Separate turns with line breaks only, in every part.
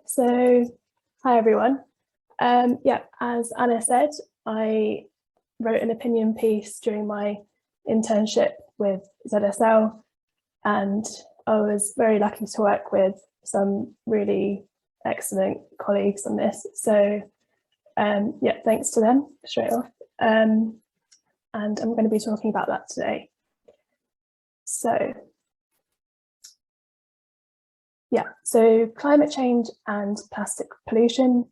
So, hi everyone. Yeah, as Anna said, I wrote an opinion piece during my internship with ZSL, and I was very lucky to work with some really excellent colleagues on this. So, yeah, thanks to them straight off. And I'm going to be talking about that today. So, yeah, so climate change and plastic pollution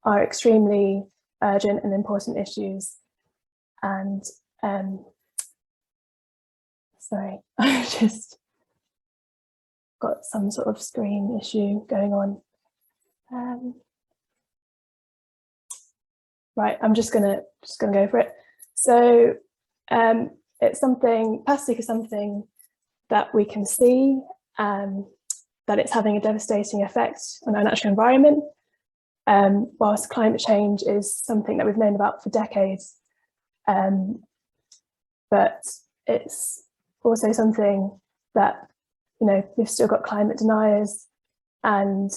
are extremely urgent and important issues. And sorry, I've just got some sort of screen issue going on. Right, I'm just gonna go for it. So it's something, plastic is something that we can see, that it's having a devastating effect on our natural environment, whilst climate change is something that we've known about for decades. But it's also something that, you know, we've still got climate deniers, and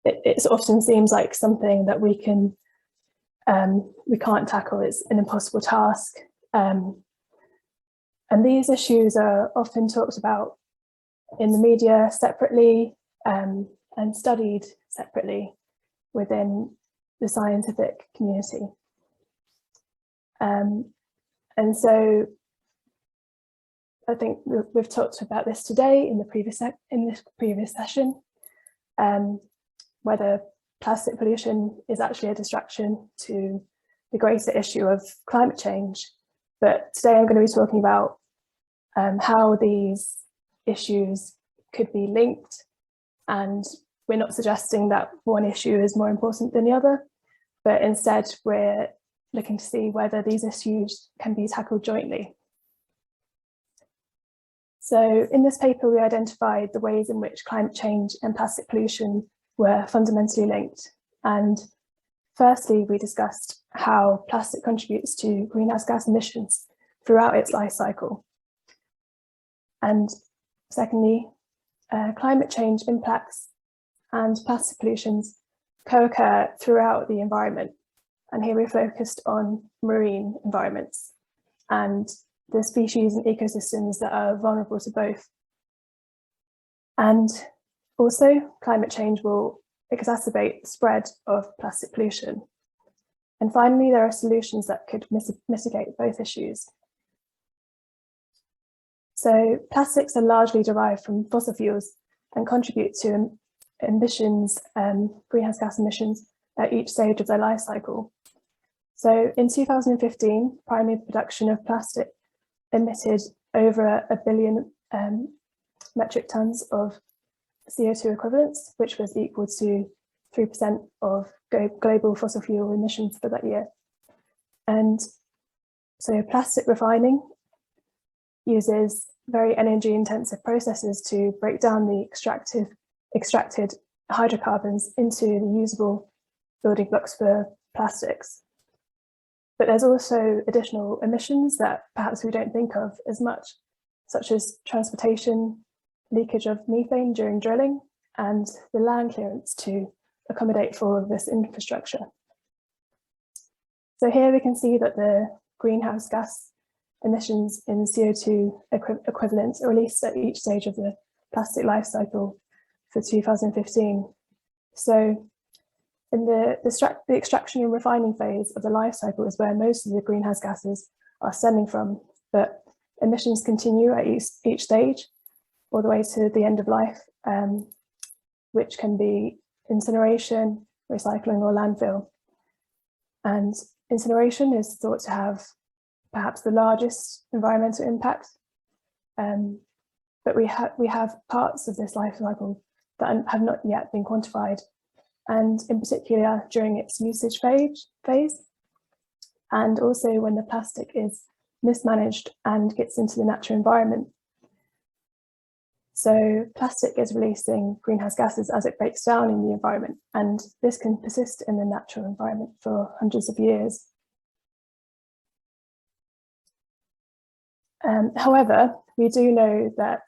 it often seems like something that we can't tackle. It's an impossible task. And these issues are often talked about in the media separately, and studied separately within the scientific community. And so I think we've talked about this today in this previous session, whether plastic pollution is actually a distraction to the greater issue of climate change. But today I'm going to be talking about how these issues could be linked, and we're not suggesting that one issue is more important than the other, but instead we're looking to see whether these issues can be tackled jointly. So in this paper, we identified the ways in which climate change and plastic pollution were fundamentally linked. And firstly, we discussed how plastic contributes to greenhouse gas emissions throughout its life cycle. And secondly, climate change impacts and plastic pollutions co-occur throughout the environment. And here we focused on marine environments and the species and ecosystems that are vulnerable to both. And also, climate change will exacerbate the spread of plastic pollution. And finally, there are solutions that could mitigate both issues. So plastics are largely derived from fossil fuels and contribute to emissions, greenhouse gas emissions at each stage of their life cycle. So in 2015, primary production of plastic emitted over 1 billion metric tons of CO2 equivalents, which was equal to 3% of global fossil fuel emissions for that year. And so plastic refining uses very energy intensive processes to break down the extracted hydrocarbons into the usable building blocks for plastics. But there's also additional emissions that perhaps we don't think of as much, such as transportation, leakage of methane during drilling, and the land clearance to accommodate for all of this infrastructure. So here we can see that the greenhouse gas emissions in CO2 equivalents are released at each stage of the plastic life cycle for 2015. So in the extraction and refining phase of the life cycle is where most of the greenhouse gases are stemming from, but emissions continue at each stage all the way to the end of life, which can be incineration, recycling, or landfill. And incineration is thought to have perhaps the largest environmental impact, but we have parts of this life cycle that have not yet been quantified, and in particular during its usage phase, and also when the plastic is mismanaged and gets into the natural environment. So plastic is releasing greenhouse gases as it breaks down in the environment, and this can persist in the natural environment for hundreds of years. However, we do know that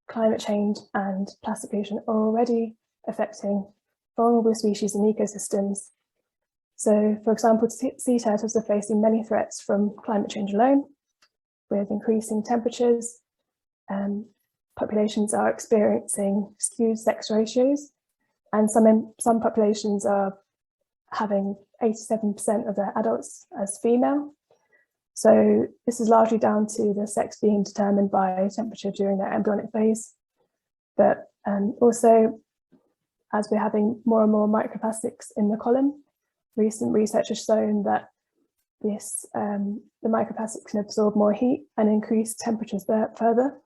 climate change and plastic pollution are already affecting vulnerable species and ecosystems. So, for example, sea turtles are facing many threats from climate change alone, with increasing temperatures. Populations are experiencing skewed sex ratios, and some populations are having 87% of their adults as female. So this is largely down to the sex being determined by temperature during their embryonic phase. But also, as we're having more and more microplastics in the column, recent research has shown that the microplastics can absorb more heat and increase temperatures there further.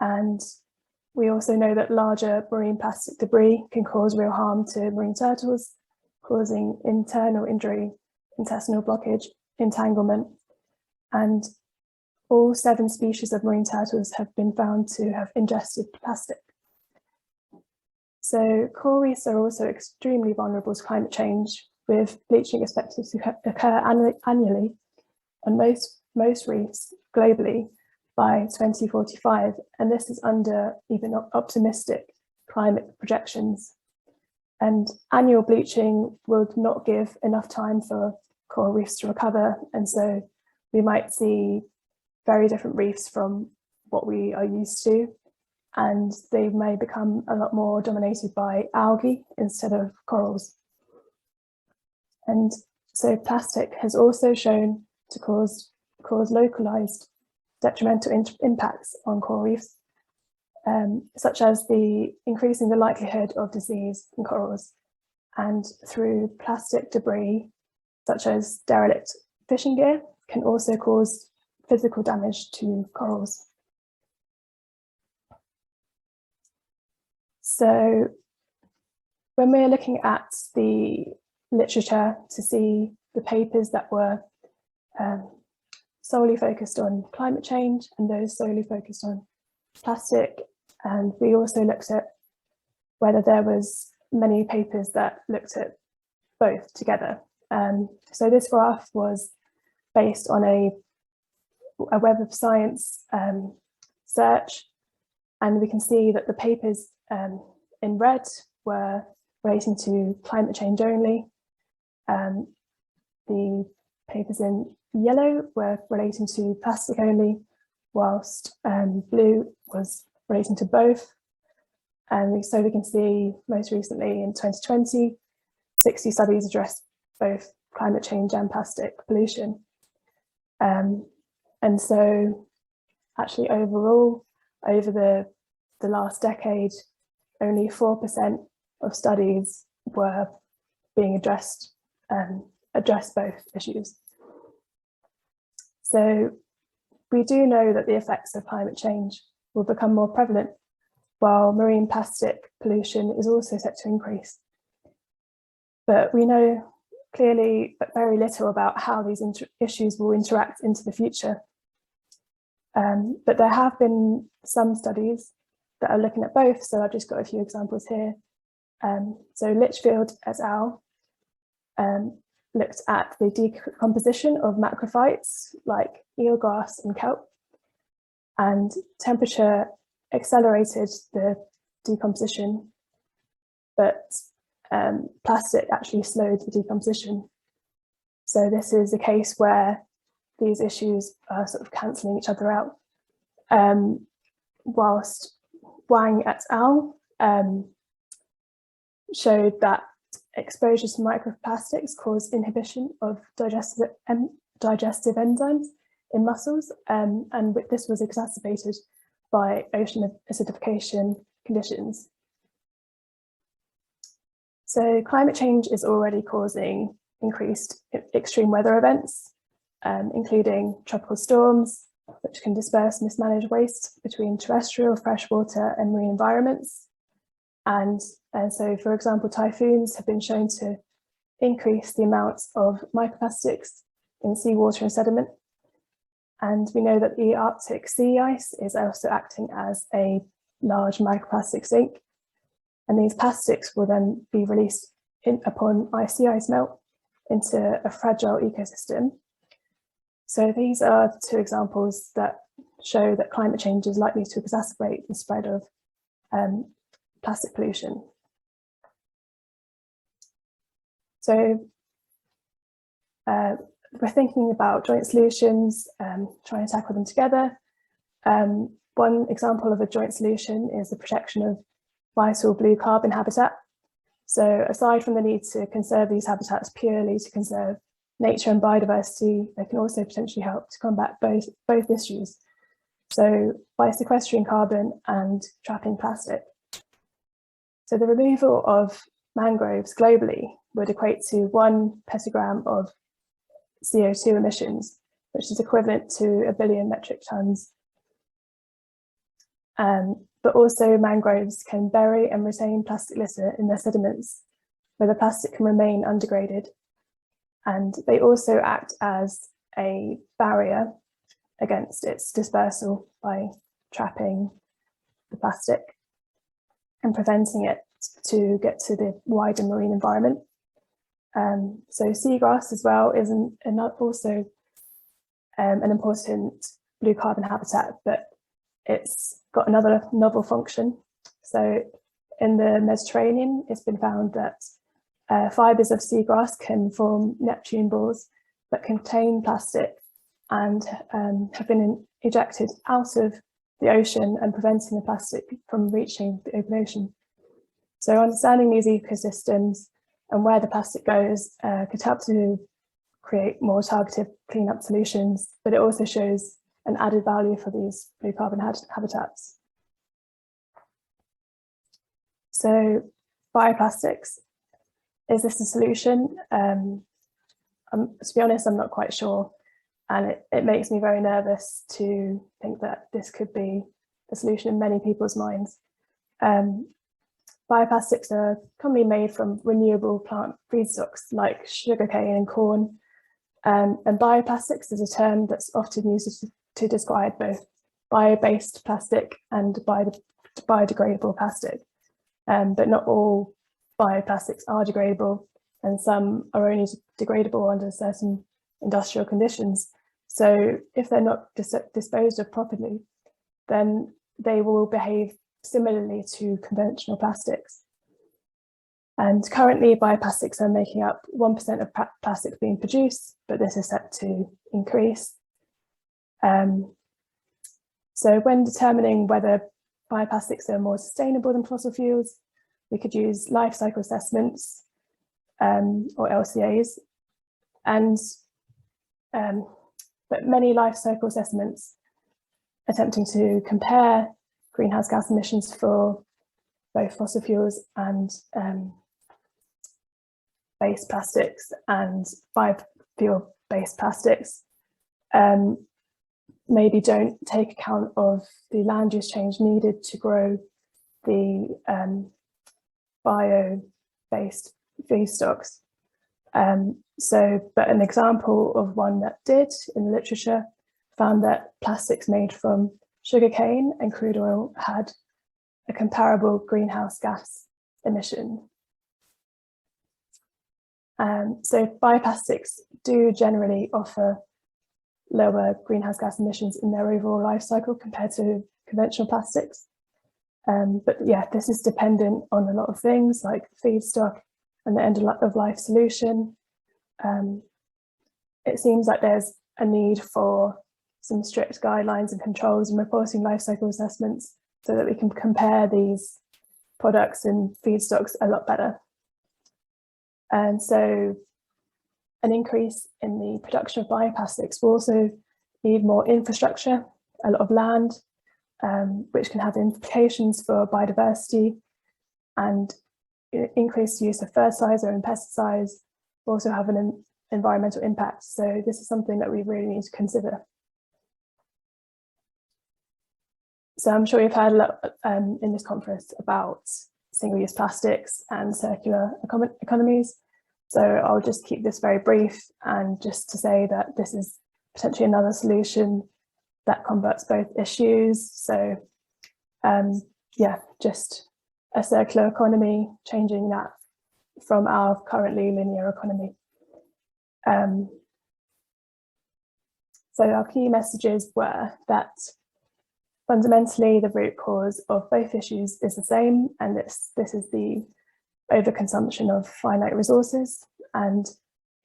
And we also know that larger marine plastic debris can cause real harm to marine turtles, causing internal injury, intestinal blockage, entanglement, and all 7 species of marine turtles have been found to have ingested plastic. So coral reefs are also extremely vulnerable to climate change, with bleaching expected to occur annually on most reefs globally by 2045, and this is under even optimistic climate projections. And annual bleaching will not give enough time for coral reefs to recover, and so we might see very different reefs from what we are used to, and they may become a lot more dominated by algae instead of corals. And so plastic has also shown to cause localized detrimental impacts on coral reefs, such as increasing the likelihood of disease in corals, and through plastic debris, such as derelict fishing gear, can also cause physical damage to corals. So when we're looking at the literature to see the papers that were solely focused on climate change and those solely focused on plastic, and we also looked at whether there was many papers that looked at both together. So this graph was based on a Web of Science search, and we can see that the papers in red were relating to climate change only. The papers in yellow were relating to plastic only, whilst blue was relating to both. And so we can see most recently in 2020, 60 studies addressed both climate change and plastic pollution. And so actually overall, over the last decade, only 4% of studies were being addressed both issues. So we do know that the effects of climate change will become more prevalent, while marine plastic pollution is also set to increase. But we know clearly but very little about how these issues will interact into the future. But there have been some studies that are looking at both, so I've just got a few examples here. So Litchfield et al. Looked at the decomposition of macrophytes like eelgrass and kelp, and temperature accelerated the decomposition, but plastic actually slowed the decomposition. So this is a case where these issues are sort of cancelling each other out. Whilst Wang et al. Showed that exposure to microplastics cause inhibition of digestive enzymes in mussels, and this was exacerbated by ocean acidification conditions. So climate change is already causing increased extreme weather events, including tropical storms, which can disperse mismanaged waste between terrestrial, freshwater and marine environments. And so, for example, typhoons have been shown to increase the amount of microplastics in seawater and sediment. And we know that the Arctic sea ice is also acting as a large microplastic sink. And these plastics will then be released upon sea ice melt into a fragile ecosystem. So these are 2 examples that show that climate change is likely to exacerbate the spread of plastic pollution. So we're thinking about joint solutions, trying to tackle them together. One example of a joint solution is the protection of vital blue carbon habitat. So aside from the need to conserve these habitats purely to conserve nature and biodiversity, they can also potentially help to combat both issues. So by sequestering carbon and trapping plastic. So the removal of mangroves globally would equate to 1 petagram of CO2 emissions, which is equivalent to 1 billion metric tons. But also mangroves can bury and retain plastic litter in their sediments, where the plastic can remain undegraded. And they also act as a barrier against its dispersal by trapping the plastic and preventing it to get to the wider marine environment. So seagrass as well is also an important blue carbon habitat, but it's got another novel function. So in the Mediterranean, it's been found that fibres of seagrass can form Neptune balls that contain plastic and have been ejected out of the ocean and preventing the plastic from reaching the open ocean. So understanding these ecosystems and where the plastic goes could help to create more targeted cleanup solutions, but it also shows an added value for these blue carbon habitats. So bioplastics, is this a solution? To be honest, I'm not quite sure. And it makes me very nervous to think that this could be a solution in many people's minds. Bioplastics are commonly made from renewable plant feedstocks like sugarcane and corn. And bioplastics is a term that's often used to describe both bio-based plastic and biodegradable plastic. But not all bioplastics are degradable, and some are only degradable under certain industrial conditions. So if they're not disposed of properly, then they will behave similarly to conventional plastics. And currently bioplastics are making up 1% of plastics being produced, but this is set to increase. So when determining whether bioplastics are more sustainable than fossil fuels, we could use life cycle assessments or LCAs, but many life cycle assessments attempting to compare greenhouse gas emissions for both fossil fuels and based plastics and biofuel-based plastics maybe don't take account of the land use change needed to grow the bio-based feedstocks. But an example of one that did in the literature found that plastics made from sugarcane and crude oil had a comparable greenhouse gas emission. So bioplastics do generally offer lower greenhouse gas emissions in their overall life cycle compared to conventional plastics. But yeah, this is dependent on a lot of things like feedstock and the end of life solution. It seems like there's a need for some strict guidelines and controls and reporting life cycle assessments so that we can compare these products and feedstocks a lot better. And so an increase in the production of bioplastics will also need more infrastructure, a lot of land, which can have implications for biodiversity, and increased use of fertilizer and pesticides also have an environmental impact. So this is something that we really need to consider. So I'm sure you've heard a lot in this conference about single-use plastics and circular economies. So I'll just keep this very brief, and just to say that this is potentially another solution that combats both issues. So yeah, just a circular economy, changing that from our currently linear economy. So our key messages were that Fundamentally, the root cause of both issues is the same, and this is the overconsumption of finite resources, and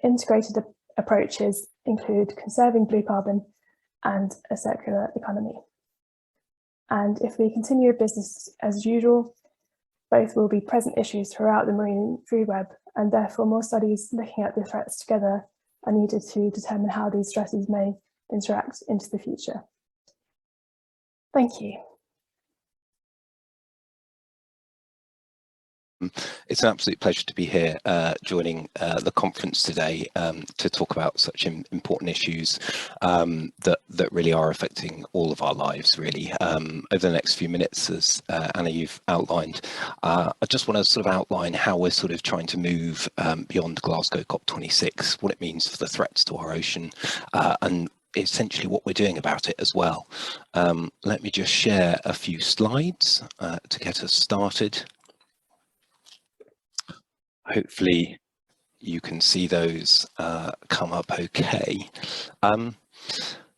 integrated approaches include conserving blue carbon and a circular economy. And if we continue business as usual, both will be present issues throughout the marine food web, and therefore more studies looking at the threats together are needed to determine how these stresses may interact into the future. Thank you.
It's an absolute pleasure to be here joining the conference today to talk about such important issues that really are affecting all of our lives, really. Over the next few minutes, as Anna, you've outlined, I just want to sort of outline how we're sort of trying to move beyond Glasgow COP26, what it means for the threats to our ocean, and essentially what we're doing about it as well. Let me just share a few slides to get us started. Hopefully you can see those come up okay.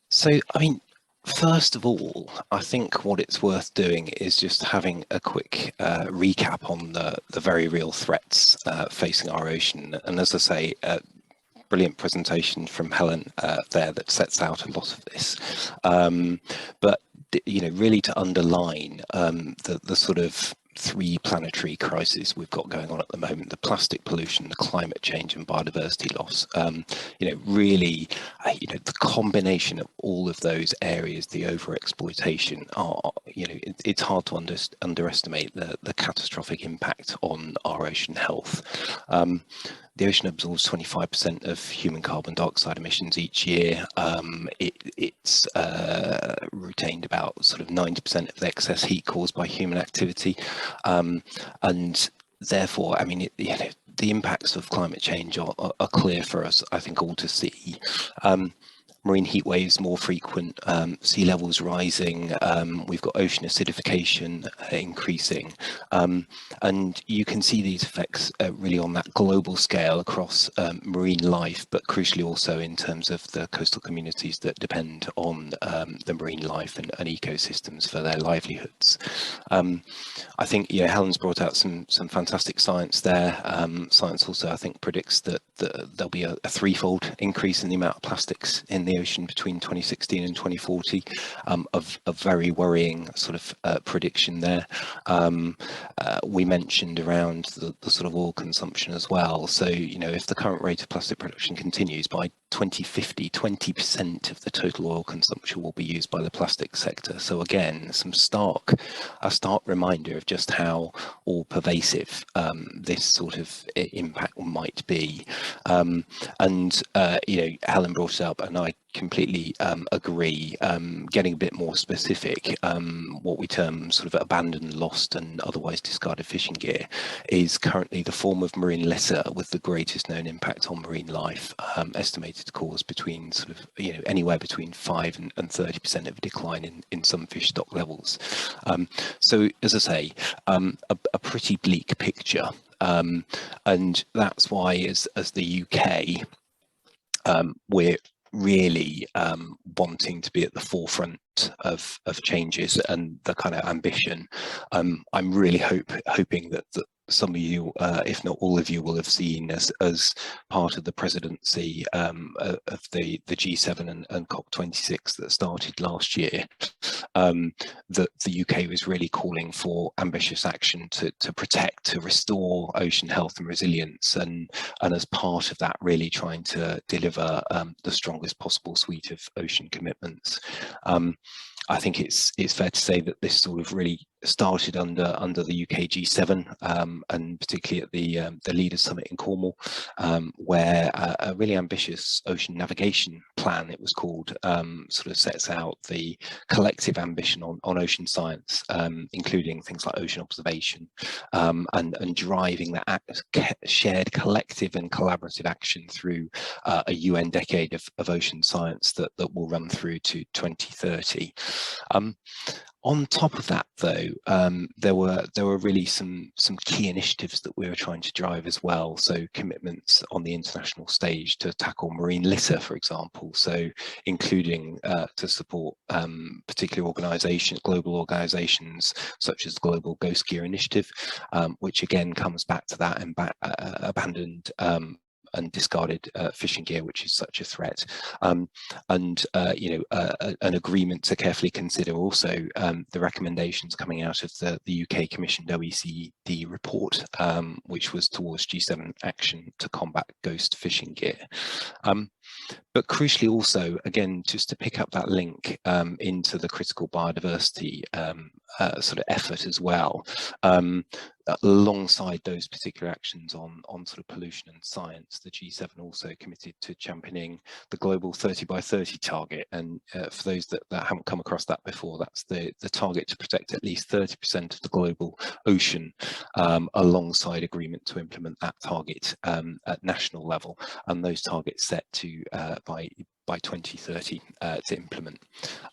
So, I mean, first of all, I think what it's worth doing is just having a quick recap on the very real threats facing our ocean. And as I say, brilliant presentation from Helen there that sets out a lot of this. But, you know, really to underline the sort of three planetary crises we've got going on at the moment: the plastic pollution, the climate change, and biodiversity loss. You know, really, you know, the combination of all of those areas, the overexploitation, are, you know, it's hard to underestimate the catastrophic impact on our ocean health. The ocean absorbs 25% of human carbon dioxide emissions each year. It's retained about sort of 90% of the excess heat caused by human activity. And therefore, I mean, you know, the impacts of climate change are clear for us, I think, all to see. Marine heat waves more frequent, sea levels rising, we've got ocean acidification increasing, and you can see these effects really on that global scale across marine life, but crucially also in terms of the coastal communities that depend on the marine life and ecosystems for their livelihoods. I think, you know, Helen's brought out some fantastic science there. Science also, I think, predicts that there'll be a threefold increase in the amount of plastics in the ocean between 2016 and 2040, a very worrying sort of prediction there. We mentioned around the sort of oil consumption as well. So, you know, if the current rate of plastic production continues, by 2050, 20% of the total oil consumption will be used by the plastic sector. So again, a stark reminder of just how all pervasive this sort of impact might be. And you know, Helen brought it up, and I completely agree. Getting a bit more specific, what we term sort of abandoned, lost, and otherwise discarded fishing gear is currently the form of marine litter with the greatest known impact on marine life, estimated to cause between sort of, you know, anywhere between 5 and 30% of a decline in some fish stock levels. So, as I say, a pretty bleak picture, and that's why, as the UK, we're really wanting to be at the forefront of changes and the kind of ambition. I'm really hoping that some of you, if not all of you, will have seen as part of the presidency of the G7 and COP26 that started last year, that the UK was really calling for ambitious action to protect, to restore ocean health and resilience, and as part of that, really trying to deliver the strongest possible suite of ocean commitments. I think it's fair to say that this sort of really started under the UK G7, and particularly at the Leaders Summit in Cornwall, where a really ambitious ocean navigation plan, it was called, sort of sets out the collective ambition on ocean science, including things like ocean observation, and driving that shared collective and collaborative action through a UN decade of ocean science that will run through to 2030. On top of that, though, there were really some key initiatives that we were trying to drive as well. So commitments on the international stage to tackle marine litter, for example. So including to support particular organisations, global organisations such as the Global Ghost Gear Initiative, which again comes back to that abandoned and discarded fishing gear, which is such a threat, and you know, an agreement to carefully consider also the recommendations coming out of the UK commissioned OECD report, which was towards G7 action to combat ghost fishing gear. But crucially also, again, just to pick up that link into the critical biodiversity sort of effort as well, alongside those particular actions on sort of pollution and science, the G7 also committed to championing the global 30 by 30 target. And for those that haven't come across that before, that's the target to protect at least 30% of the global ocean, alongside agreement to implement that target at national level, and those targets set to by 2030 to implement.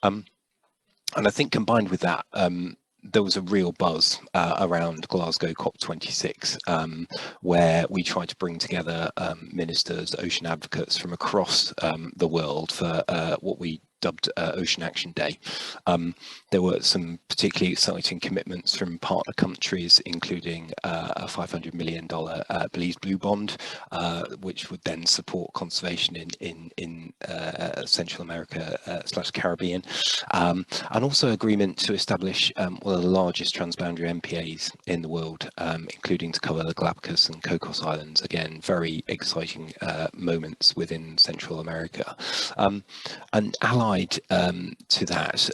And I think combined with that, there was a real buzz around Glasgow COP26, where we tried to bring together ministers, ocean advocates from across the world for what we dubbed Ocean Action Day. There were some particularly exciting commitments from partner countries, including a $500 million Belize Blue Bond, which would then support conservation in Central America / Caribbean, and also agreement to establish one of the largest transboundary MPAs in the world, including to cover the Galapagos and Cocos Islands. Again, very exciting moments within Central America. And allied to that,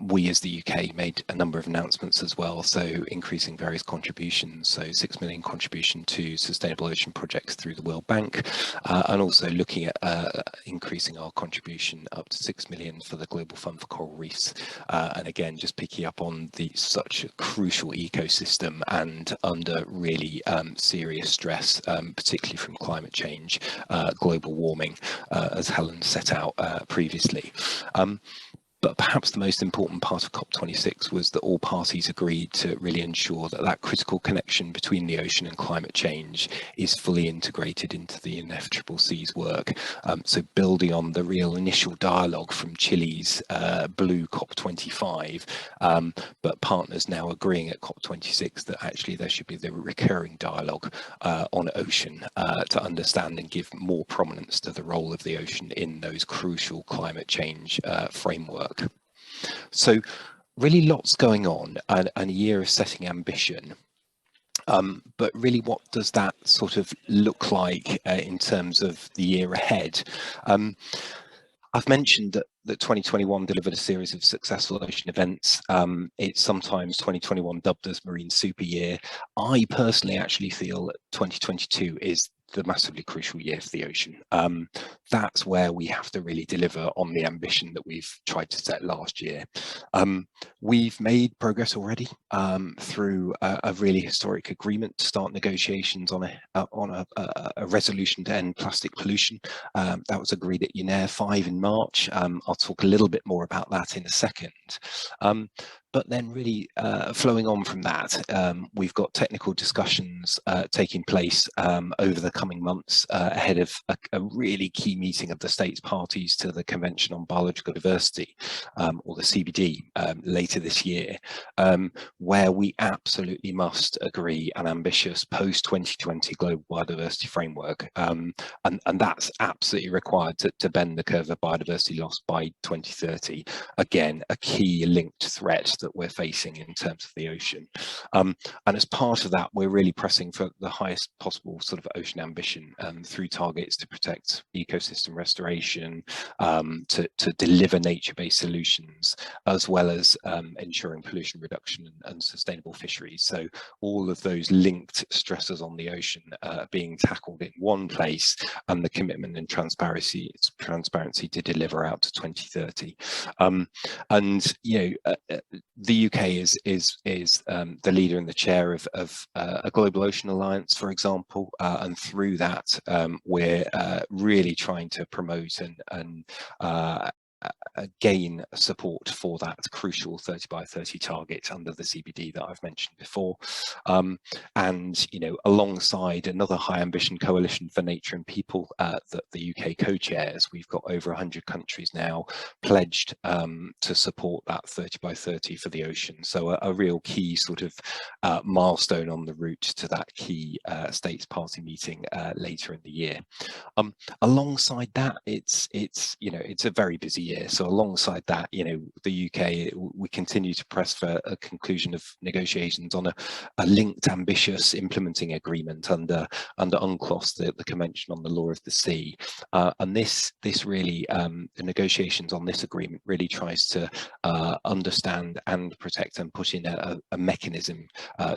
we as the UK made a number of announcements as well, so increasing various contributions, so 6 million contribution to sustainable ocean projects through the World Bank, and also looking at increasing our contribution up to 6 million for the Global Fund for Coral Reefs, and again just picking up on such a crucial ecosystem and under really serious stress, particularly from climate change, global warming, as Helen set out previously. But perhaps the most important part of COP26 was that all parties agreed to really ensure that that critical connection between the ocean and climate change is fully integrated into the UNFCCC's work. So building on the real initial dialogue from Chile's Blue COP25, but partners now agreeing at COP26 that actually there should be the recurring dialogue on ocean to understand and give more prominence to the role of the ocean in those crucial climate change framework. So really lots going on, and a year of setting ambition. But really, what does that sort of look like in terms of the year ahead? I've mentioned that 2021 delivered a series of successful ocean events. It's sometimes 2021 dubbed as Marine Super Year. I personally actually feel that 2022 is the massively crucial year for the ocean. That's where we have to really deliver on the ambition that we've tried to set last year. We've made progress already through a really historic agreement to start negotiations on a resolution to end plastic pollution. That was agreed at UNER 5 in March. I'll talk a little bit more about that in a second. But then really flowing on from that, we've got technical discussions taking place over the coming months ahead of a really key meeting of the states parties to the Convention on Biological Diversity, or the CBD, later this year, where we absolutely must agree an ambitious post-2020 global biodiversity framework. And that's absolutely required to bend the curve of biodiversity loss by 2030. Again, a key linked threat that we're facing in terms of the ocean. And as part of that, we're really pressing for the highest possible sort of ocean ambition through targets to protect ecosystem restoration, to deliver nature-based solutions, as well as ensuring pollution reduction and sustainable fisheries. So all of those linked stresses on the ocean being tackled in one place, and the commitment and transparency to deliver out to 2030. And you know, the UK is the leader and the chair of a Global Ocean Alliance, for example, and through that we're really trying to promote and gain support for that crucial 30 by 30 target under the CBD that I've mentioned before. And, you know, alongside another high ambition coalition for nature and people that the UK co-chairs, we've got over 100 countries now pledged to support that 30 by 30 for the ocean. So a real key sort of milestone on the route to that key states party meeting later in the year. Alongside that, it's you know, it's a very busy year. So alongside that, you know, the UK, we continue to press for a conclusion of negotiations on a linked ambitious implementing agreement under UNCLOS, the Convention on the Law of the Sea. And this really, the negotiations on this agreement really tries to understand and protect and put in a mechanism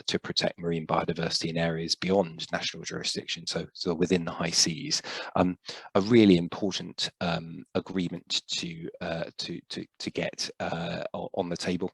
to protect marine biodiversity in areas beyond national jurisdiction, so within the high seas. A really important agreement to get on the table.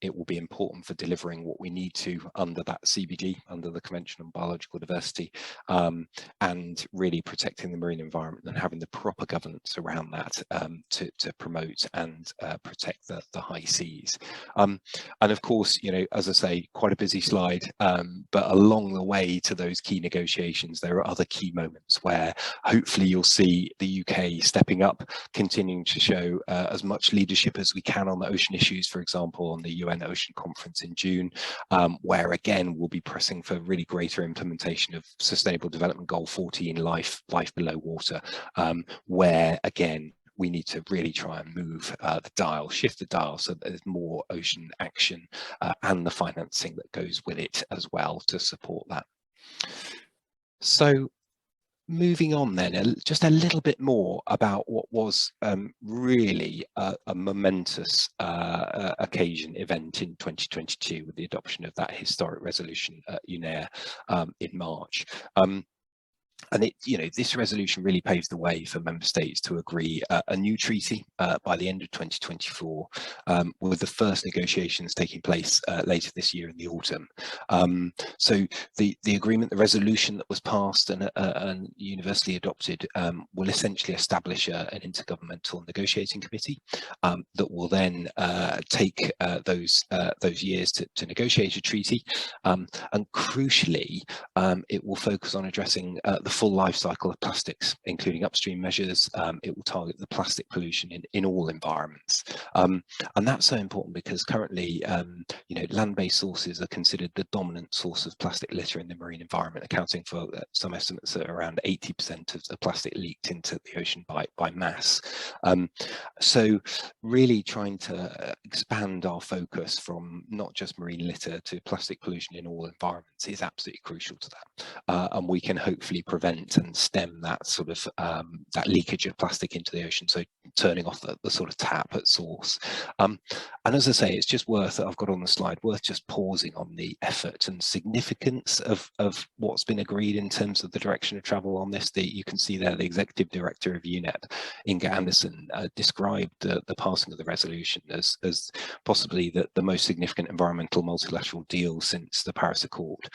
It will be important for delivering what we need to under that CBD, under the Convention on Biological Diversity, and really protecting the marine environment and having the proper governance around that to promote and protect the high seas. And of course, you know, as I say, quite a busy slide, but along the way to those key negotiations, there are other key moments where hopefully you'll see the UK stepping up, continuing to show as much leadership as we can on the ocean issues, for example, on the UN Ocean Conference in June, where again, we'll be pressing for really greater implementation of Sustainable Development Goal 14, life below water, where again, we need to really try and move the dial, shift the dial so that there's more ocean action and the financing that goes with it as well to support that. So moving on then, just a little bit more about what was really a momentous occasion event in 2022 with the adoption of that historic resolution at UNEA in March. And it, you know, this resolution really paves the way for member states to agree a new treaty by the end of 2024, with the first negotiations taking place later this year in the autumn. So the agreement, the resolution that was passed and universally adopted, will essentially establish an intergovernmental negotiating committee that will then take those years to negotiate a treaty, and crucially, it will focus on addressing the full life cycle of plastics, including upstream measures. It will target the plastic pollution in all environments, and that's so important because currently, you know, land-based sources are considered the dominant source of plastic litter in the marine environment, accounting for some estimates that around 80% of the plastic leaked into the ocean by mass. So really trying to expand our focus from not just marine litter to plastic pollution in all environments is absolutely crucial to that, and we can hopefully prevent and stem that sort of that leakage of plastic into the ocean, so turning off the sort of tap at source. And as I say, it's just worth, I've got on the slide, worth just pausing on the effort and significance of what's been agreed in terms of the direction of travel on this. You can see there the Executive Director of UNEP, Inga Anderson, described the passing of the resolution as possibly the most significant environmental multilateral deal since the Paris Accord.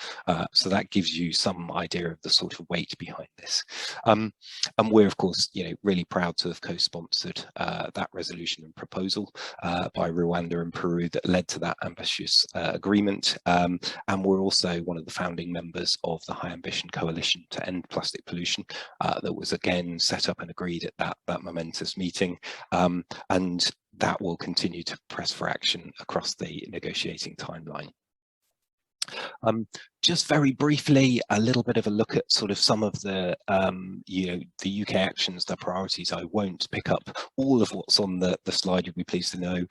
So that gives you some idea of the sort of weight behind this. And we're, of course, you know, really proud to have co-sponsored that resolution and proposal by Rwanda and Peru that led to that ambitious agreement. And we're also one of the founding members of the High Ambition Coalition to End Plastic Pollution that was again set up and agreed at that momentous meeting. And that will continue to press for action across the negotiating timeline. Just very briefly, a little bit of a look at sort of some of the, you know, the UK actions, the priorities. I won't pick up all of what's on the slide, you'll be pleased to know,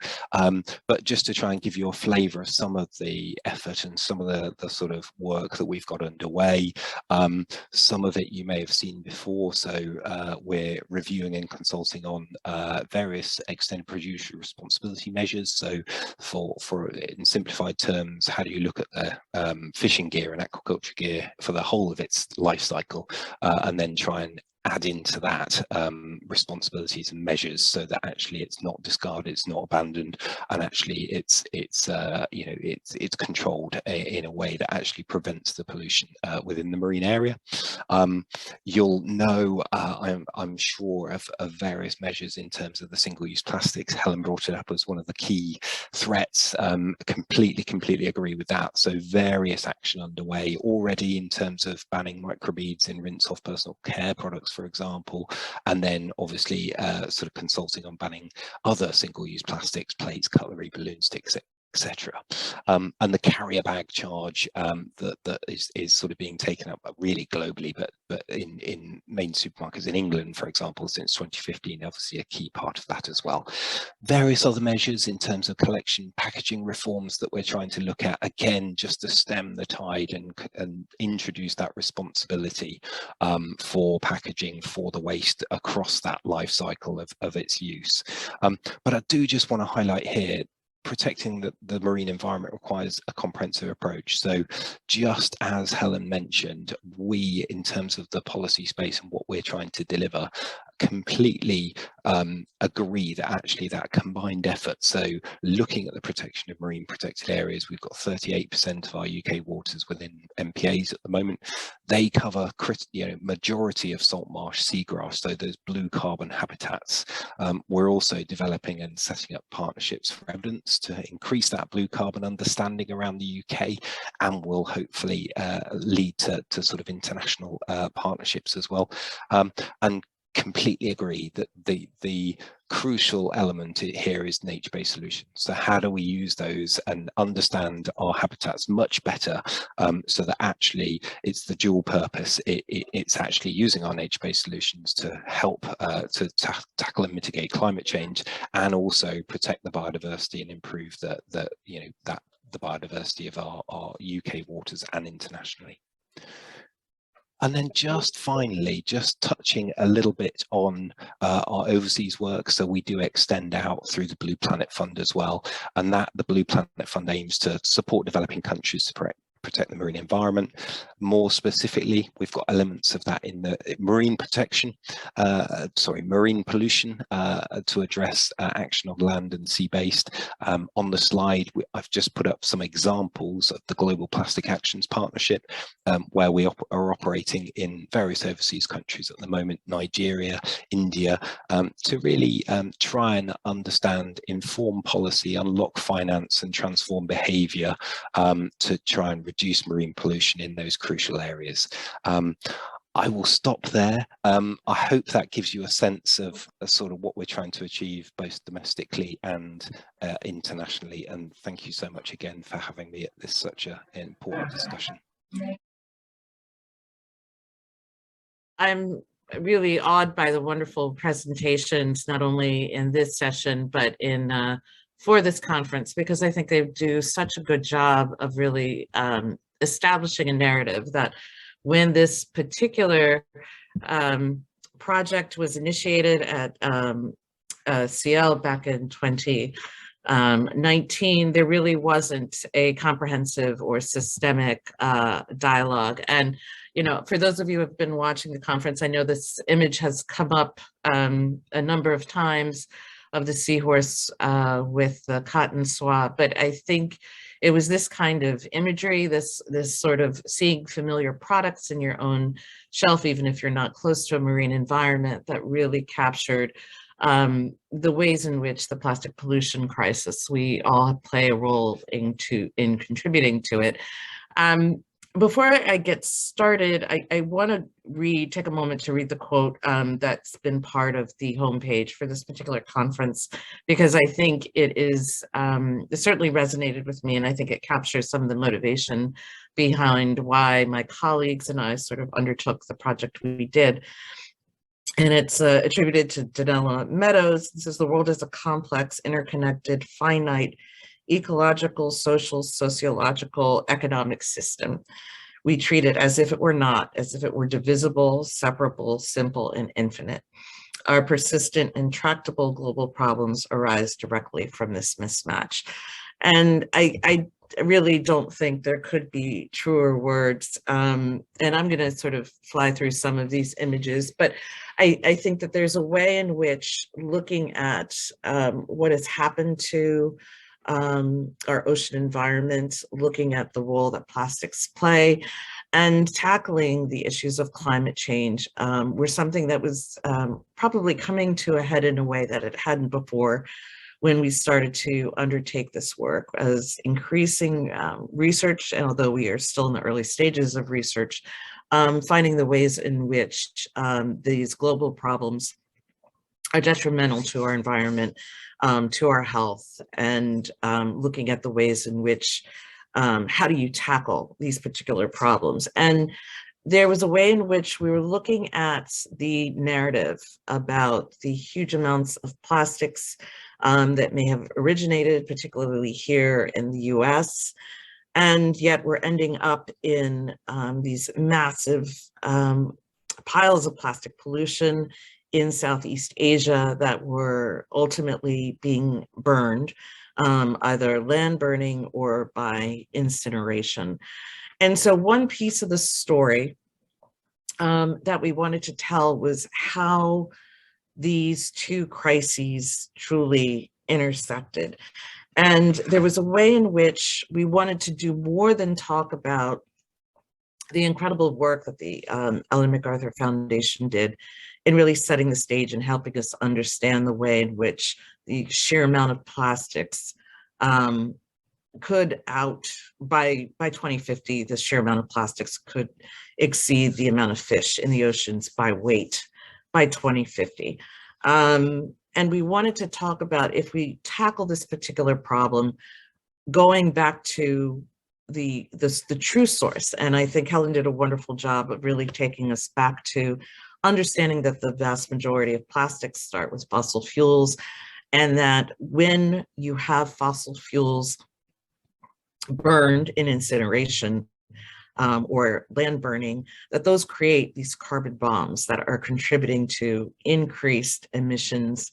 but just to try and give you a flavour of some of the effort and some of the sort of work that we've got underway. Some of it you may have seen before, so we're reviewing and consulting on various extended producer responsibility measures. So for in simplified terms, how do you look at the fishing gear and aquaculture gear for the whole of its life cycle, and then try and add into that responsibilities and measures so that actually it's not discarded, it's not abandoned, and actually it's controlled in a way that actually prevents the pollution within the marine area. You'll know, I'm sure, of various measures in terms of the single-use plastics. Helen brought it up as one of the key threats. Completely agree with that. So various action underway already in terms of banning microbeads in rinse-off personal care products, for example, and then obviously sort of consulting on banning other single-use plastics, plates, cutlery, balloon sticks, etc. And the carrier bag charge that is sort of being taken up really globally, but in main supermarkets in England, for example, since 2015, obviously a key part of that as well. Various other measures in terms of collection packaging reforms that we're trying to look at, again, just to stem the tide and introduce that responsibility for packaging for the waste across that life cycle of its use. But I do just want to highlight here, protecting the marine environment requires a comprehensive approach. So just as Helen mentioned, we, in terms of the policy space and what we're trying to deliver, completely agree that actually that combined effort, so looking at the protection of marine protected areas, we've got 38% of our UK waters within MPAs at the moment. They cover majority of salt marsh seagrass, so those blue carbon habitats. We're also developing and setting up partnerships for evidence to increase that blue carbon understanding around the UK, and will hopefully lead to sort of international partnerships as well. And completely agree that the crucial element here is nature-based solutions. So how do we use those and understand our habitats much better, so that actually it's the dual purpose. It's actually using our nature-based solutions to help to tackle and mitigate climate change, and also protect the biodiversity and improve the biodiversity of our UK waters and internationally. And then just finally, just touching a little bit on our overseas work. So we do extend out through the Blue Planet Fund as well. And the Blue Planet Fund aims to support developing countries to protect the marine environment. More specifically, we've got elements of that in the marine protection, marine pollution, to address action on land and sea-based. On the slide, I've just put up some examples of the Global Plastic Actions Partnership, where we are operating in various overseas countries at the moment, Nigeria, India, to really try and understand, inform policy, unlock finance and transform behaviour, to try and reduce marine pollution in those crucial areas. I will stop there. I hope that gives you a sense of sort of what we're trying to achieve both domestically and internationally. And thank you so much again for having me at this such an important discussion.
I'm really awed by the wonderful presentations, not only in this session, but in for this conference, because I think they do such a good job of really establishing a narrative that when this particular project was initiated at CL back in 2019, there really wasn't a comprehensive or systemic dialogue. And, you know, for those of you who have been watching the conference, I know this image has come up a number of times of the seahorse with the cotton swab, but I think it was this kind of imagery, this sort of seeing familiar products in your own shelf, even if you're not close to a marine environment, that really captured the ways in which the plastic pollution crisis, we all play a role in contributing to it. Before I get started, I want to take a moment to read the quote that's been part of the homepage for this particular conference, because I think it certainly resonated with me, and I think it captures some of the motivation behind why my colleagues and I sort of undertook the project we did. And it's attributed to Donella Meadows. It says, "The world is a complex, interconnected, finite, ecological, social, sociological, economic system. We treat it as if it were not, as if it were divisible, separable, simple, and infinite. Our persistent, intractable global problems arise directly from this mismatch." And I really don't think there could be truer words. And I'm going to sort of fly through some of these images, but I think that there's a way in which looking at what has happened to our ocean environment, looking at the role that plastics play, and tackling the issues of climate change were something that was probably coming to a head in a way that it hadn't before when we started to undertake this work, as increasing research, and although we are still in the early stages of research, finding the ways in which these global problems are detrimental to our environment, to our health, and looking at the ways in which, how do you tackle these particular problems? And there was a way in which we were looking at the narrative about the huge amounts of plastics that may have originated, particularly here in the US, and yet we're ending up in these massive piles of plastic pollution in Southeast Asia that were ultimately being burned, either land burning or by incineration. And so one piece of the story that we wanted to tell was how these two crises truly intersected. And there was a way in which we wanted to do more than talk about the incredible work that the Ellen MacArthur Foundation did in really setting the stage and helping us understand the way in which the sheer amount of plastics could by 2050, the sheer amount of plastics could exceed the amount of fish in the oceans by weight by 2050. And we wanted to talk about, if we tackle this particular problem, going back to the true source. And I think Helen did a wonderful job of really taking us back to understanding that the vast majority of plastics start with fossil fuels, and that when you have fossil fuels burned in incineration or land burning, that those create these carbon bombs that are contributing to increased emissions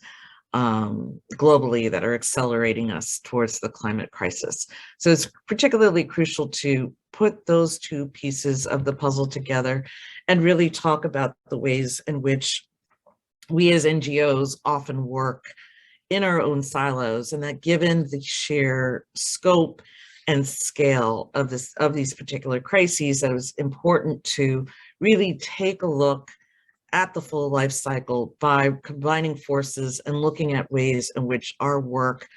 globally that are accelerating us towards the climate crisis. So it's particularly crucial to put those two pieces of the puzzle together and really talk about the ways in which we as NGOs often work in our own silos, and that given the sheer scope and scale of these particular crises, that it was important to really take a look at the full life cycle by combining forces and looking at ways in which our work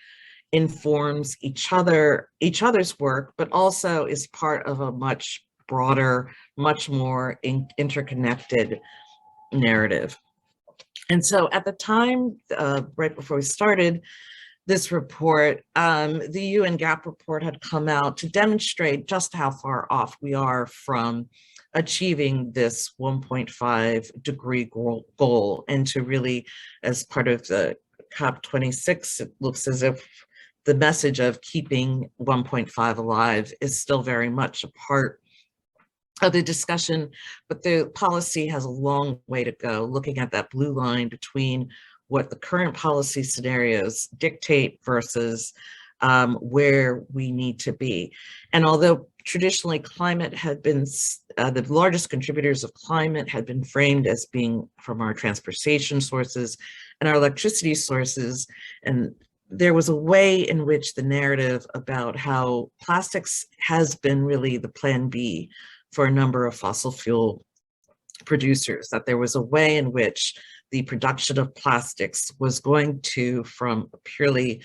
informs each other's work, but also is part of a much broader, much more interconnected narrative. And so at the time, right before we started this report, the UN GAP report had come out to demonstrate just how far off we are from achieving this 1.5 degree goal, and to really, as part of the COP26, it looks as if the message of keeping 1.5 alive is still very much a part of the discussion, but the policy has a long way to go, looking at that blue line between what the current policy scenarios dictate versus where we need to be. And although traditionally climate had been, the largest contributors of climate had been framed as being from our transportation sources and our electricity sources, and there was a way in which the narrative about how plastics has been really the plan B for a number of fossil fuel producers, that there was a way in which the production of plastics was going to, from a purely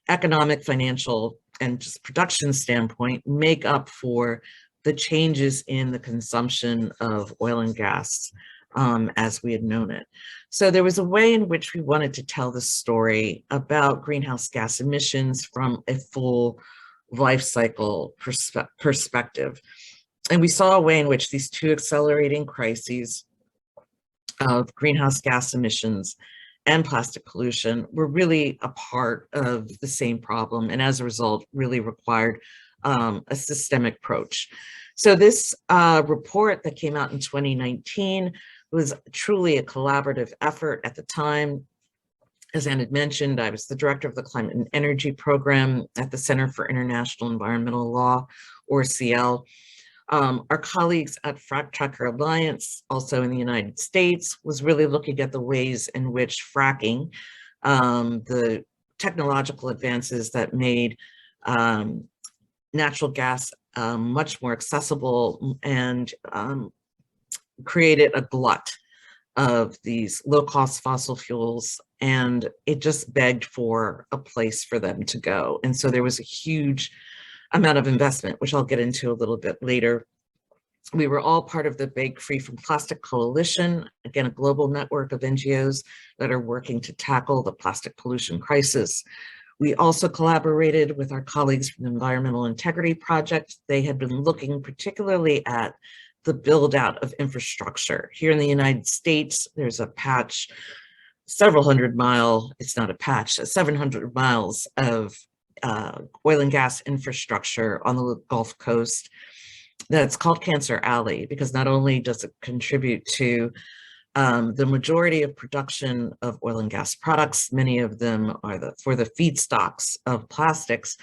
economic, financial, and just production standpoint, make up for the changes in the consumption of oil and gas as we had known it. So there was a way in which we wanted to tell the story about greenhouse gas emissions from a full life cycle perspective. And we saw a way in which these two accelerating crises of greenhouse gas emissions and plastic pollution were really a part of the same problem, and as a result really required a systemic approach. So this report that came out in 2019 was truly a collaborative effort at the time. As Anne had mentioned, I was the director of the Climate and Energy Program at the Center for International Environmental Law, or CL. Our colleagues at Frac Tracker Alliance, also in the United States, was really looking at the ways in which fracking, the technological advances that made natural gas much more accessible and created a glut of these low-cost fossil fuels, and it just begged for a place for them to go. And so there was a huge amount of investment, which I'll get into a little bit later. We were all part of the Bake Free from Plastic Coalition, again, a global network of NGOs that are working to tackle the plastic pollution crisis. We also collaborated with our colleagues from the Environmental Integrity Project. They had been looking particularly at the build out of infrastructure. Here in the United States, there's a patch, several hundred mile, it's not a patch, 700 miles of oil and gas infrastructure on the Gulf Coast that's called Cancer Alley, because not only does it contribute to the majority of production of oil and gas products, many of them are for the feedstocks of plastics,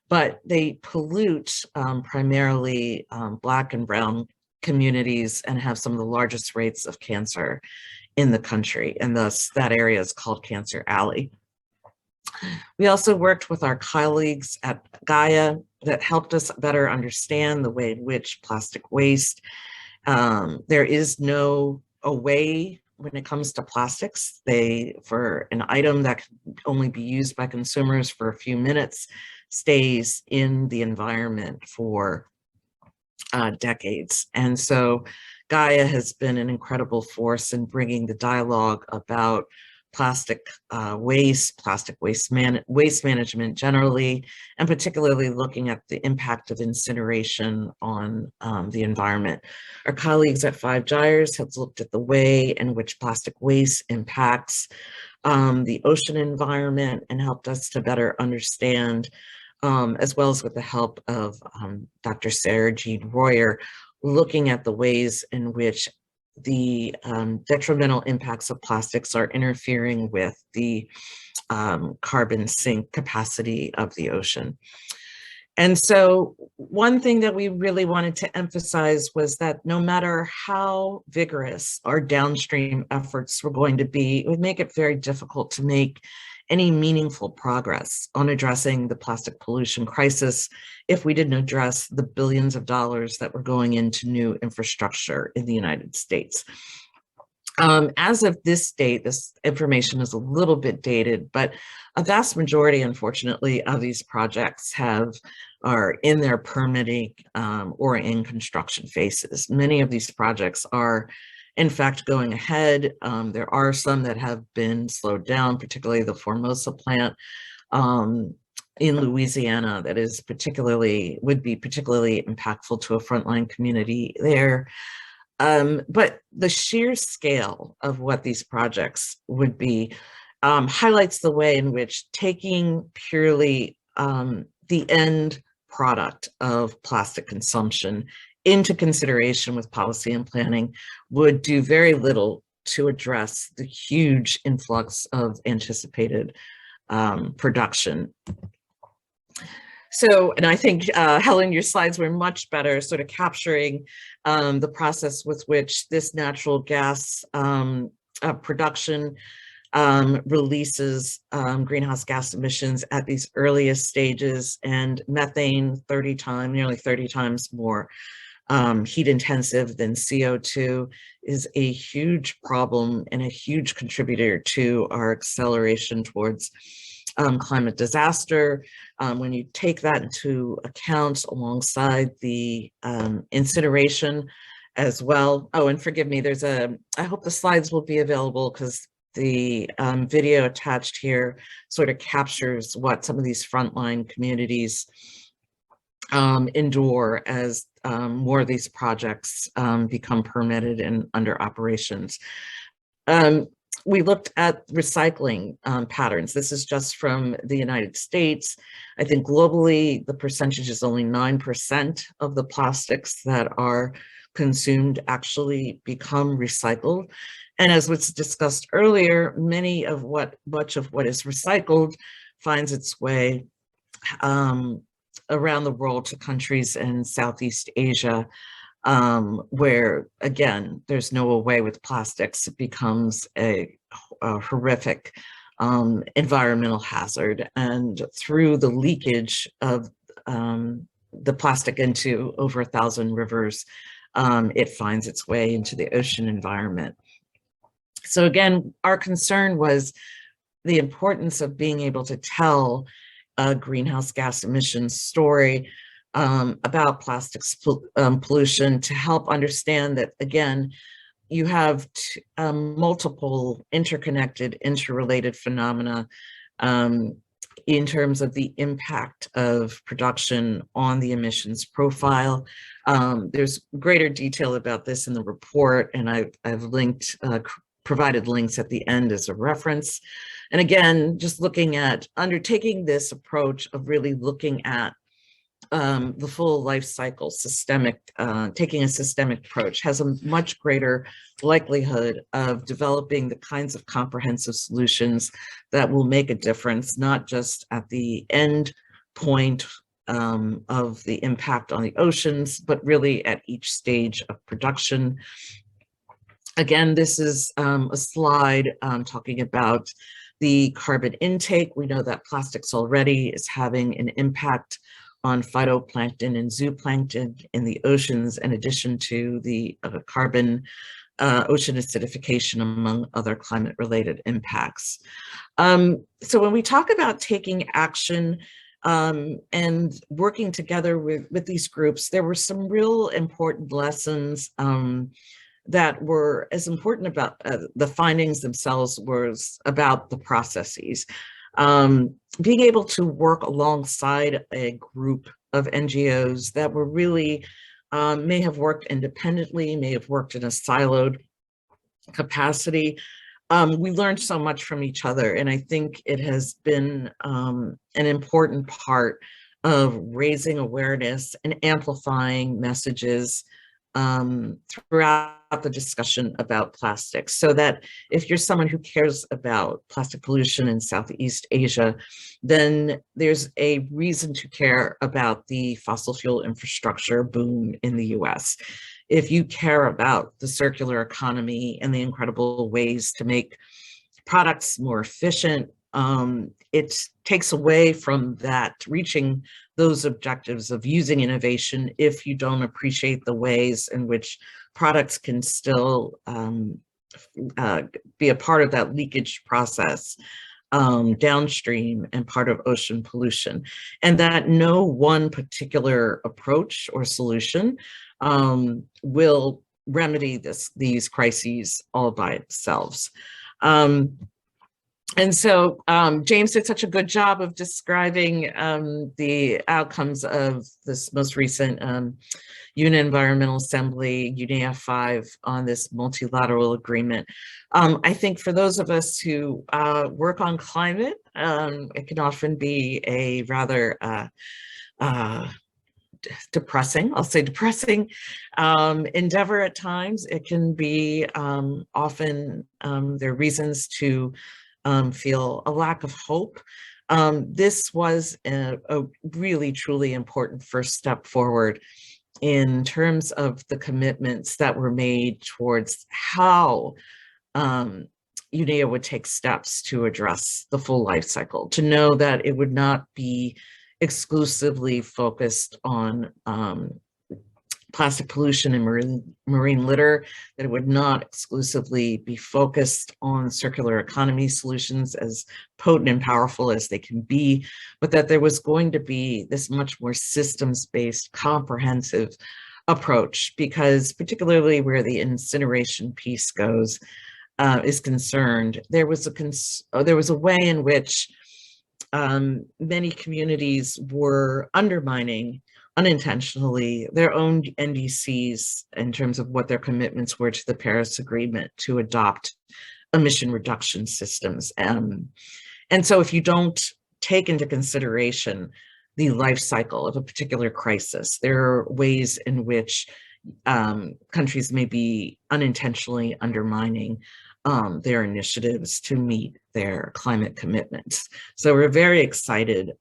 but they pollute primarily Black and brown communities and have some of the largest rates of cancer in the country, and thus that area is called Cancer Alley. We also worked with our colleagues at Gaia that helped us better understand the way in which plastic waste, there is no way when it comes to plastics. For an item that can only be used by consumers for a few minutes, stays in the environment for decades. And so Gaia has been an incredible force in bringing the dialogue about plastic waste management generally, and particularly looking at the impact of incineration on the environment. Our colleagues at Five Gyres have looked at the way in which plastic waste impacts the ocean environment and helped us to better understand, as well as with the help of Dr. Sarah Jean Royer, looking at the ways in which the detrimental impacts of plastics are interfering with the carbon sink capacity of the ocean. And so one thing that we really wanted to emphasize was that no matter how vigorous our downstream efforts were going to be, it would make it very difficult to make any meaningful progress on addressing the plastic pollution crisis if we didn't address the billions of dollars that were going into new infrastructure in the United States. As of this date, this information is a little bit dated, but a vast majority, unfortunately, of these projects are in their permitting or in construction phases. Many of these projects are in fact going ahead. There are some that have been slowed down, particularly the Formosa plant in Louisiana that is would be particularly impactful to a frontline community there. But the sheer scale of what these projects would be highlights the way in which taking purely the end product of plastic consumption into consideration with policy and planning would do very little to address the huge influx of anticipated production. So, and I think, Helen, your slides were much better, sort of capturing the process with which this natural gas production releases greenhouse gas emissions at these earliest stages, and methane nearly 30 times more heat intensive than CO2 is a huge problem and a huge contributor to our acceleration towards climate disaster. When you take that into account alongside the incineration as well. Oh, and forgive me, I hope the slides will be available because the video attached here sort of captures what some of these frontline communities endure as more of these projects become permitted and under operations. We looked at recycling patterns. This is just from the United States. I think globally, the percentage is only 9% of the plastics that are consumed actually become recycled. And as was discussed earlier, much of what is recycled finds its way around the world to countries in Southeast Asia, where, again, there's no way with plastics. It becomes a horrific environmental hazard. And through the leakage of the plastic into over 1,000 rivers, it finds its way into the ocean environment. So again, our concern was the importance of being able to tell a greenhouse gas emissions story about plastics pollution, to help understand that, again, you have multiple interconnected, interrelated phenomena in terms of the impact of production on the emissions profile. There's greater detail about this in the report, and I've linked, provided links at the end as a reference. And again, just looking at undertaking this approach of really looking at the full life cycle, taking a systemic approach, has a much greater likelihood of developing the kinds of comprehensive solutions that will make a difference, not just at the end point of the impact on the oceans, but really at each stage of production. Again, this is a slide talking about the carbon intake. We know that plastics already is having an impact on phytoplankton and zooplankton in the oceans, in addition to the carbon ocean acidification, among other climate-related impacts. So when we talk about taking action and working together with these groups, there were some real important lessons that were as important about the findings themselves was about the processes. Being able to work alongside a group of NGOs that were really, may have worked independently, may have worked in a siloed capacity. We learned so much from each other, and I think it has been an important part of raising awareness and amplifying messages throughout the discussion about plastics, so that if you're someone who cares about plastic pollution in Southeast Asia, then there's a reason to care about the fossil fuel infrastructure boom in the US. If you care about the circular economy and the incredible ways to make products more efficient, it takes away from that, reaching those objectives of using innovation, if you don't appreciate the ways in which products can still be a part of that leakage process downstream and part of ocean pollution. And that no one particular approach or solution will remedy these crises all by themselves. And so James did such a good job of describing the outcomes of this most recent UN Environmental Assembly, UNEA 5, on this multilateral agreement. I think for those of us who work on climate, it can often be a rather depressing, I'll say depressing endeavor at times. It can be often, there are reasons to feel a lack of hope. This was a really, truly important first step forward in terms of the commitments that were made towards how UNEA would take steps to address the full life cycle, to know that it would not be exclusively focused on plastic pollution and marine litter, that it would not exclusively be focused on circular economy solutions, as potent and powerful as they can be, but that there was going to be this much more systems-based, comprehensive approach, because particularly where the incineration piece goes, is concerned, there was a way in which many communities were undermining unintentionally their own NDCs in terms of what their commitments were to the Paris Agreement to adopt emission reduction systems. And so if you don't take into consideration the life cycle of a particular crisis, there are ways in which countries may be unintentionally undermining their initiatives to meet their climate commitments. So we're very excited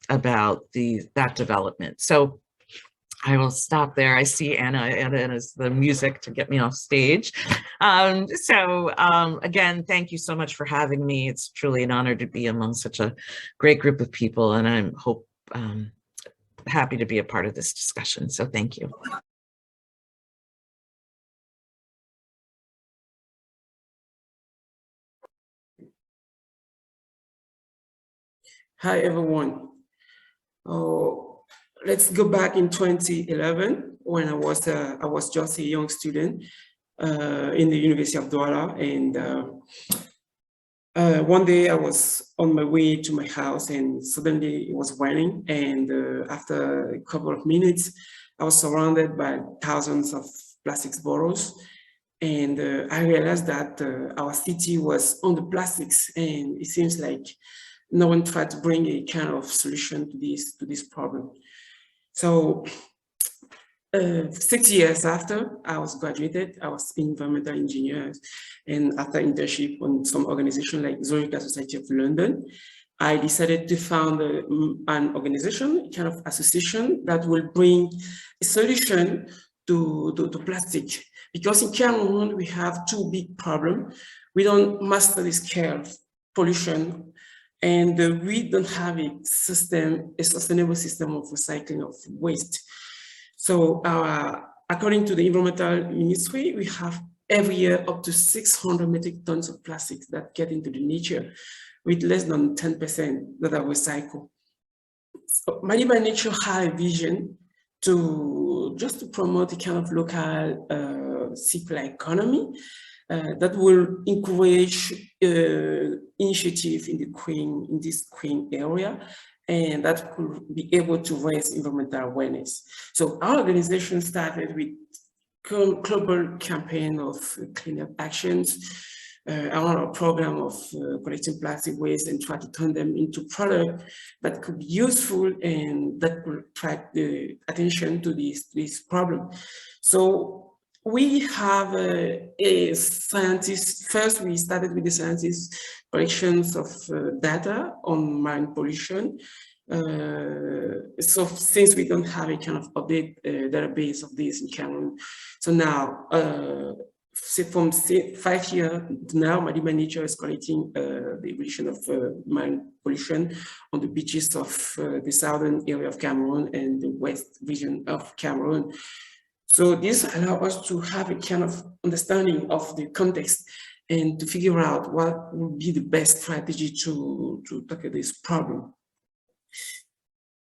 about that development. So I will stop there. I see Anna is the music to get me off stage. Again, thank you so much for having me. It's truly an honor to be among such a great group of people, and I'm happy to be a part of this discussion. So thank you.
Hi, everyone. Let's go back in 2011 when I was just a young student in the University of Douala, and one day I was on my way to my house and suddenly it was raining, and after a couple of minutes I was surrounded by thousands of plastic bottles, and I realized that our city was on the plastics, and it seems like no one tried to bring a kind of solution to this problem. So 6 years after I was graduated, I was an environmental engineer, and after internship on some organization like Zoological Society of London, I decided to found an organization, a kind of association that will bring a solution to plastic. Because in Cameroon, we have two big problems. We don't master this care of pollution, and we don't have a sustainable system of recycling of waste. So according to the Environmental Ministry, we have every year up to 600 metric tons of plastics that get into the nature, with less than 10% that are recycled. So Madiba Nature had a vision to promote a kind of local circular economy that will encourage initiative in this green area, and that could be able to raise environmental awareness. So our organization started with global campaign of cleanup actions, our program of collecting plastic waste and try to turn them into product that could be useful and that could attract the attention to this problem. So we have a scientist. First, we started with the scientists' collections of data on marine pollution. So since we don't have a kind of update database of this in Cameroon, so now from 5 years now, Madiba Nature is collecting the evolution of marine pollution on the beaches of the southern area of Cameroon and the west region of Cameroon. So this allows us to have a kind of understanding of the context and to figure out what would be the best strategy to tackle this problem.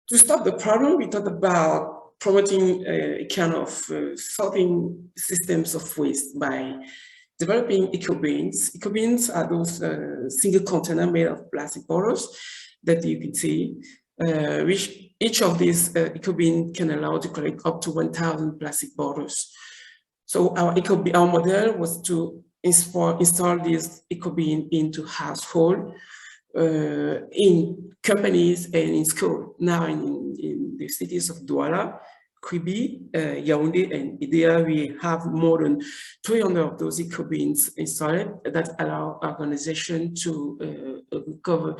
To stop the problem, we thought about promoting a kind of sorting systems of waste by developing ECOBANs. ECOBANs are those single container made of plastic bottles that you can see, which each of these ECOBAN can allow to collect up to 1,000 plastic bottles. So our model was to install these ECOBAN into household, in companies and in school. Now in the cities of Douala, Kribi, Yaoundé, and Idea, we have more than 300 of those ECOBANs installed that allow organization to recover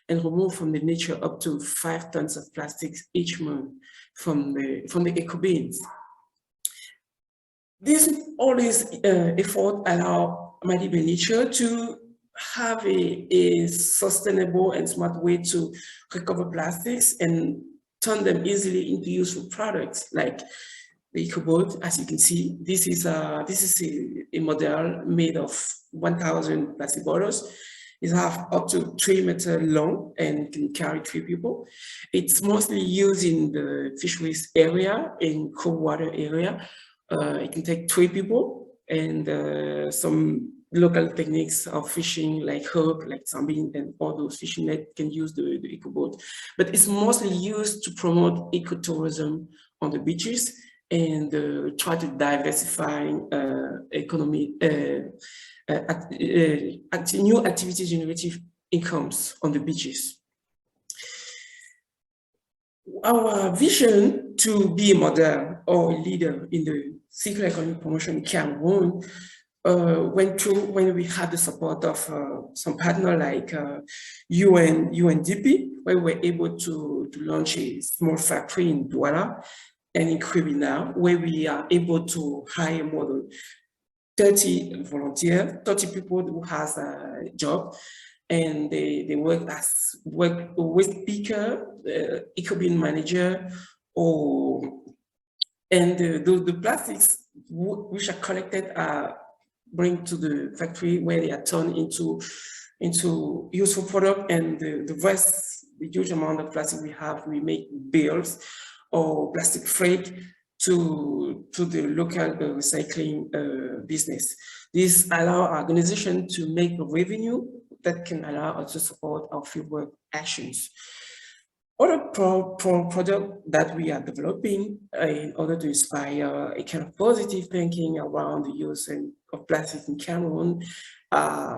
and remove from the nature up to 5 tons of plastics each month from the ECOBANs. All these efforts allow Madiba Nature to have a sustainable and smart way to recover plastics and turn them easily into useful products like the ECOBOAT. As you can see, this is a model made of 1,000 plastic bottles. It has up to 3 meters long and can carry 3 people. It's mostly used in the fisheries area, in cold water area. It can take 3 people, and some local techniques of fishing like hook, like sambin, and all those fishing nets can use the ECOBOAT. But it's mostly used to promote ecotourism on the beaches and try to diversify economy, new activity generative incomes on the beaches. Our vision to be a model or a leader in the circular economy promotion in Cameroon went through when we had the support of some partner like UNDP, where we were able to launch a small factory in Douala and in Kribi now, where we are able to hire more than 30 volunteers, 30 people who has a job, and they work as waste picker, ECOBOATS manager, and the plastics which are collected are bring to the factory where they are turned into useful product, and the rest, the huge amount of plastic we have, we make bales or plastic freight to the local recycling business. This allows our organization to make a revenue that can allow us to support our fieldwork actions. Other product that we are developing in order to inspire a kind of positive thinking around the use of plastic in Cameroon,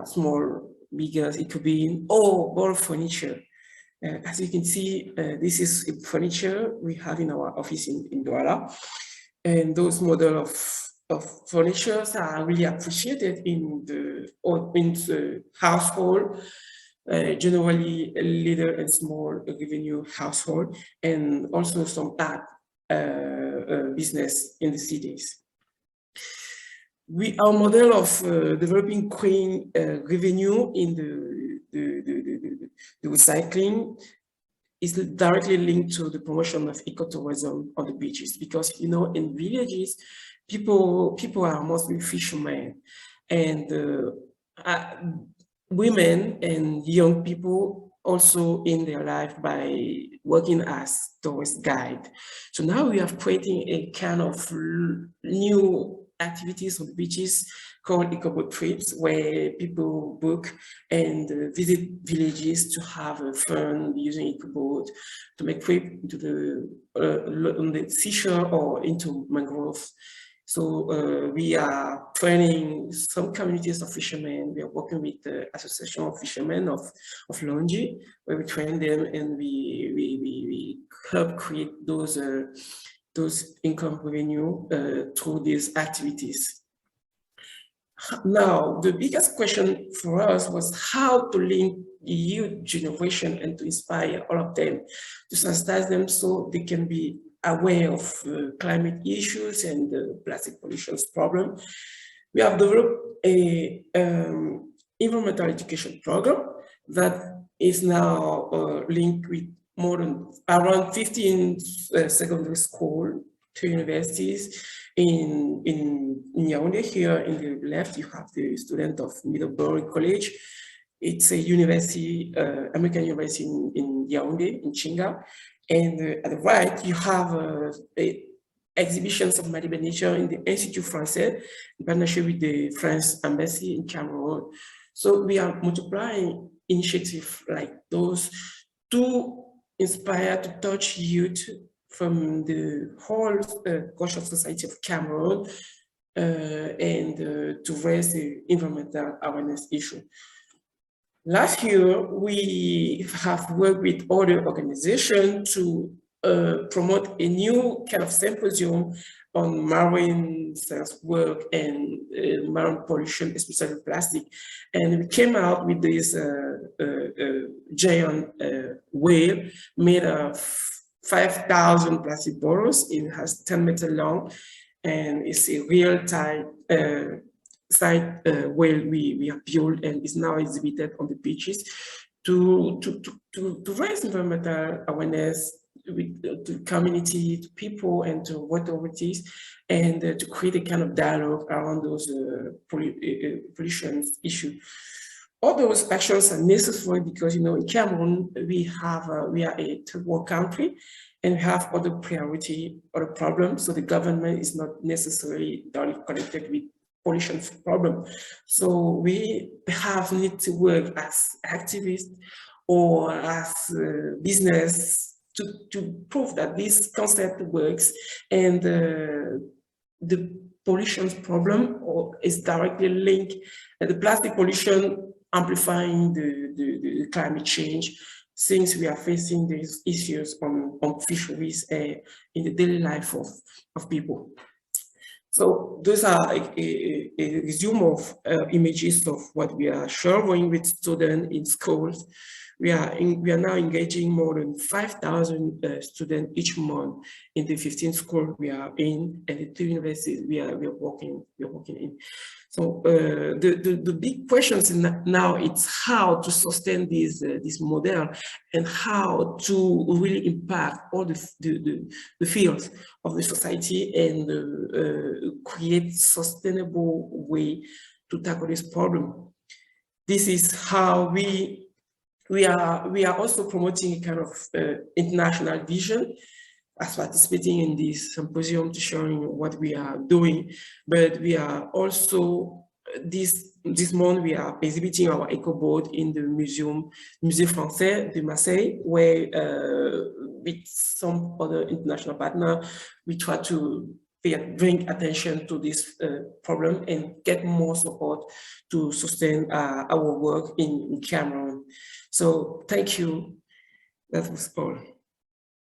small, bigger, it could be all ball furniture. As you can see, this is furniture we have in our office in Douala, and those model of furniture are really appreciated in the household. Generally little and small revenue household, and also some art business in the cities. Our model of developing green revenue in the recycling is directly linked to the promotion of ecotourism on the beaches, because in villages people are mostly fishermen, and women and young people also in their life by working as tourist guide. So now we are creating a kind of new activities on the beaches called ECOBOATS trips, where people book and visit villages to have fun using ECOBOAT, to make trip to on the seashore or into mangroves. So we are training some communities of fishermen. We are working with the Association of Fishermen of Longi, where we train them, and we help create those income revenue through these activities. Now, the biggest question for us was how to link the youth generation and to inspire all of them, to sensitize them so they can be aware of climate issues and the plastic pollution problem. We have developed a environmental education program that is now linked with more than around 15 secondary school to universities. In Yaoundé, here in the left, you have the student of Middlebury College. It's a university, American university in Yaoundé, in Chinga. And at the right, you have exhibitions of Madiba Nature in the Institut Français, in partnership with the French Embassy in Cameroon. So we are multiplying initiatives like those to inspire, to touch youth from the whole cultural society of Cameroon, and to raise the environmental awareness issue. Last year, we have worked with other organizations to promote a new kind of symposium on marine science work and marine pollution, especially plastic. And we came out with this giant whale made of 5,000 plastic bottles. It has 10 meters long, and it's a real type site whale we have built, and is now exhibited on the beaches to raise environmental awareness to community, to people, and to authorities, and to create a kind of dialogue around those pollution issues. All those actions are necessary because, in Cameroon, we are a third world country, and we have other priority, other problems. So the government is not necessarily directly connected with pollution problem. So we need to work as activists or as business to prove that this concept works, and the pollution problem is directly linked, the plastic pollution amplifying the climate change, since we are facing these issues on fisheries in the daily life of people. So those are a resume of images of what we are showing with students in schools. We are now engaging more than 5,000 students each month in the 15 schools we are in, and the 2 universities we are working in. So the big questions now it's how to sustain this model and how to really impact all the fields of the society and create sustainable way to tackle this problem. This is how we are also promoting a kind of international vision as participating in this symposium to showing what we are doing, but we are also this month we are exhibiting our ECOBOAT in the Musée Français de Marseille, where with some other international partner we try to bring attention to this problem and get more support to sustain our work in Cameroon. So thank you. That was all.